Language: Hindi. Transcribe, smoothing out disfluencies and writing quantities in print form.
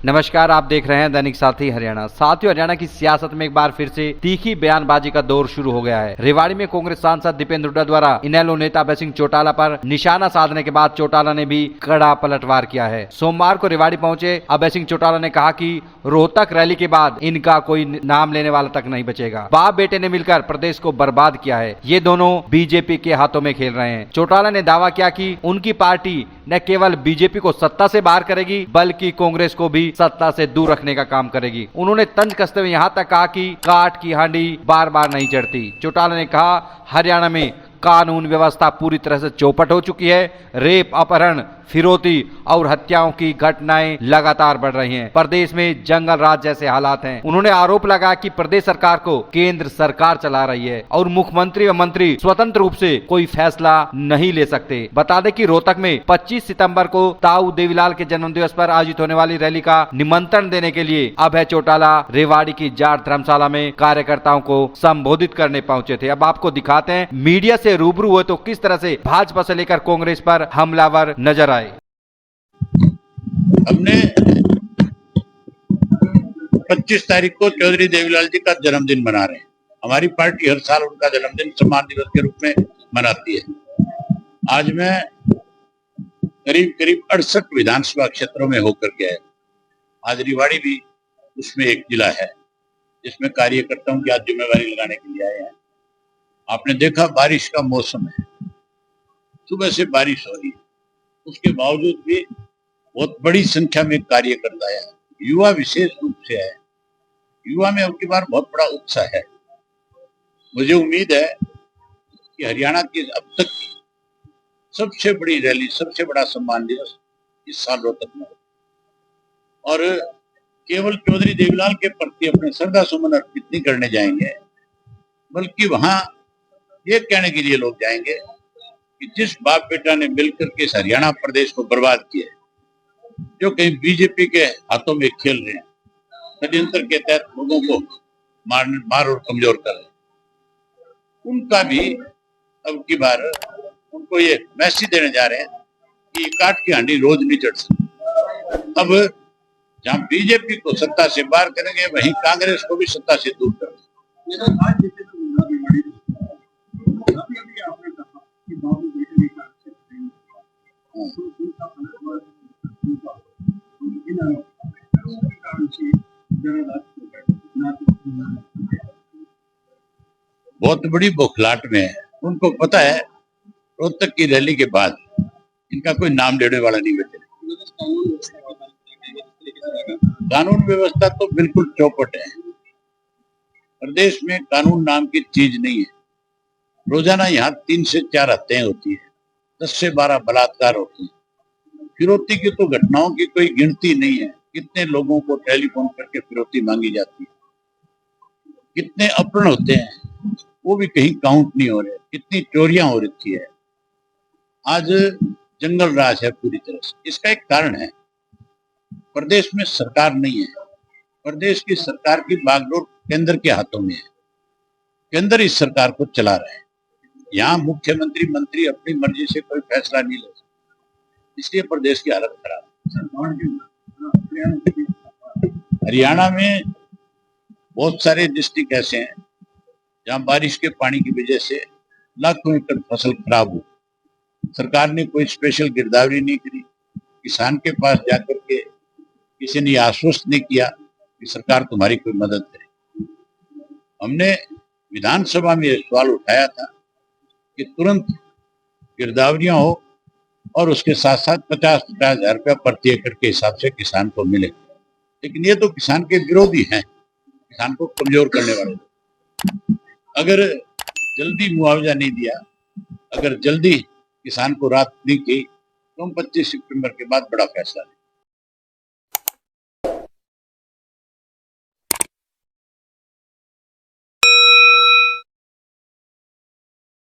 नमस्कार, आप देख रहे हैं दैनिक साथी हरियाणा। साथियों, हरियाणा की सियासत में एक बार फिर से तीखी बयानबाजी का दौर शुरू हो गया है। रेवाड़ी में कांग्रेस सांसद दीपेंद्र हुड्डा द्वारा इनेलो नेता अभय सिंह चौटाला पर निशाना साधने के बाद चौटाला ने भी कड़ा पलटवार किया है। सोमवार को रेवाड़ी पहुंचे अभय सिंह चौटाला ने कहा कि रोहतक रैली के बाद इनका कोई नाम लेने वाला तक नहीं बचेगा। बाप बेटे ने मिलकर प्रदेश को बर्बाद किया है। ये दोनों बीजेपी के हाथों में खेल रहे हैं। चौटाला ने दावा किया कि उनकी पार्टी न केवल बीजेपी को सत्ता से बाहर करेगी बल्कि कांग्रेस को भी सत्ता से दूर रखने का काम करेगी। उन्होंने तंज कसते हुए यहाँ तक कहा कि काठ की हांडी बार बार नहीं चढ़ती। चौटाला ने कहा, हरियाणा में कानून व्यवस्था पूरी तरह से चौपट हो चुकी है। रेप, अपहरण, फिरौती और हत्याओं की घटनाएं लगातार बढ़ रही हैं। प्रदेश में जंगल राज जैसे हालात हैं। उन्होंने आरोप लगाया कि प्रदेश सरकार को केंद्र सरकार चला रही है और मुख्यमंत्री व मंत्री स्वतंत्र रूप से कोई फैसला नहीं ले सकते। बता दें कि रोहतक में 25 सितंबर को ताऊ देवीलाल के जन्मदिवस पर आयोजित होने वाली रैली का निमंत्रण देने के लिए अभय चौटाला रेवाड़ी की जाट धर्मशाला में कार्यकर्ताओं को संबोधित करने पहुंचे थे। अब आपको दिखाते हैं मीडिया से रूबरू हुए तो किस तरह से भाजपा से लेकर कांग्रेस पर हमलावर नजर आए। हमने 25 तारीख को चौधरी देवीलाल जी का जन्मदिन मना रहे हैं। हमारी पार्टी हर साल उनका जन्मदिन सम्मान दिवस के रूप में मनाती है। आज मैं करीब करीब 68 विधानसभा क्षेत्रों में होकर के आया। आज रेवाड़ी भी उसमें एक जिला है जिसमें कार्यकर्ताओं की आज जिम्मेवारी लगाने के लिए आए हैं। आपने देखा बारिश का मौसम है, सुबह से बारिश हो रही है, उसके बावजूद भी बहुत बड़ी संख्या में कार्यकर्ता आए, युवा विशेष रूप से है। युवा में अब की बार बहुत बड़ा उत्साह है। मुझे उम्मीद है कि हरियाणा की अब तक सबसे बड़ी रैली, सबसे बड़ा सम्मान दिवस इस साल रोहतक में हो। और केवल चौधरी देवीलाल के प्रति अपने श्रद्धा सुमन अर्पित नहीं करने जाएंगे, बल्कि वहां ये कहने के लिए लोग जाएंगे कि जिस बाप बेटा ने मिलकर के इस हरियाणा प्रदेश को बर्बाद किया, जो कहीं बीजेपी के हाथों में खेल रहे हैं, षड्यंत्र के तहत लोगों को मार और कमजोर कर रहे हैं, उनका भी अब की बार उनको ये मैसेज देने जा रहे हैं कि काठ की हांडी रोज नहीं चढ़ सकती। अब जहां बीजेपी को सत्ता से बाहर करेंगे वहीं कांग्रेस को भी सत्ता से दूर करेंगे। बहुत बड़ी बौखलाहट में है। उनको पता है रोहतक की रैली के बाद इनका कोई नाम लेने वाला नहीं बचेगा। कानून व्यवस्था तो बिल्कुल चौपट है। प्रदेश में कानून नाम की चीज नहीं है। रोजाना यहाँ 3 से 4 हत्याएं होती है, 10 से 12 बलात्कार होते हैं। फिरौती की तो घटनाओं की कोई गिनती नहीं है। कितने लोगों को टेलीफोन करके फिरौती मांगी जाती है, कितने अपहरण होते हैं, वो भी कहीं काउंट नहीं हो रहे। कितनी चोरियां हो रखी है। आज जंगल राज है पूरी तरह से। इसका एक कारण है, प्रदेश में सरकार नहीं है। प्रदेश की सरकार की बागडोर केंद्र के हाथों में है। केंद्र इस सरकार को चला रहा है। यहाँ मुख्यमंत्री मंत्री अपनी मर्जी से कोई फैसला नहीं ले सकते, इसलिए प्रदेश की हालत खराब है। हरियाणा में बहुत सारे डिस्ट्रिक्ट ऐसे हैं जहां बारिश के पानी की वजह से लाखों एकड़ फसल खराब हो। सरकार ने कोई स्पेशल गिरदावरी नहीं करी। किसान के पास जाकर के किसी ने आश्वस्त नहीं किया कि सरकार तुम्हारी कोई मदद करे। हमने विधानसभा में यह सवाल उठाया था कि तुरंत गिरदावरियां हो और उसके साथ साथ 50-50 हजार रुपया प्रति एकड़ के हिसाब से किसान को मिले। लेकिन ये तो किसान के विरोधी हैं, किसान को कमजोर करने वाले। अगर जल्दी मुआवजा नहीं दिया, अगर जल्दी किसान को राहत नहीं की, तो हम 25 सितंबर के बाद बड़ा फैसला लेंगे।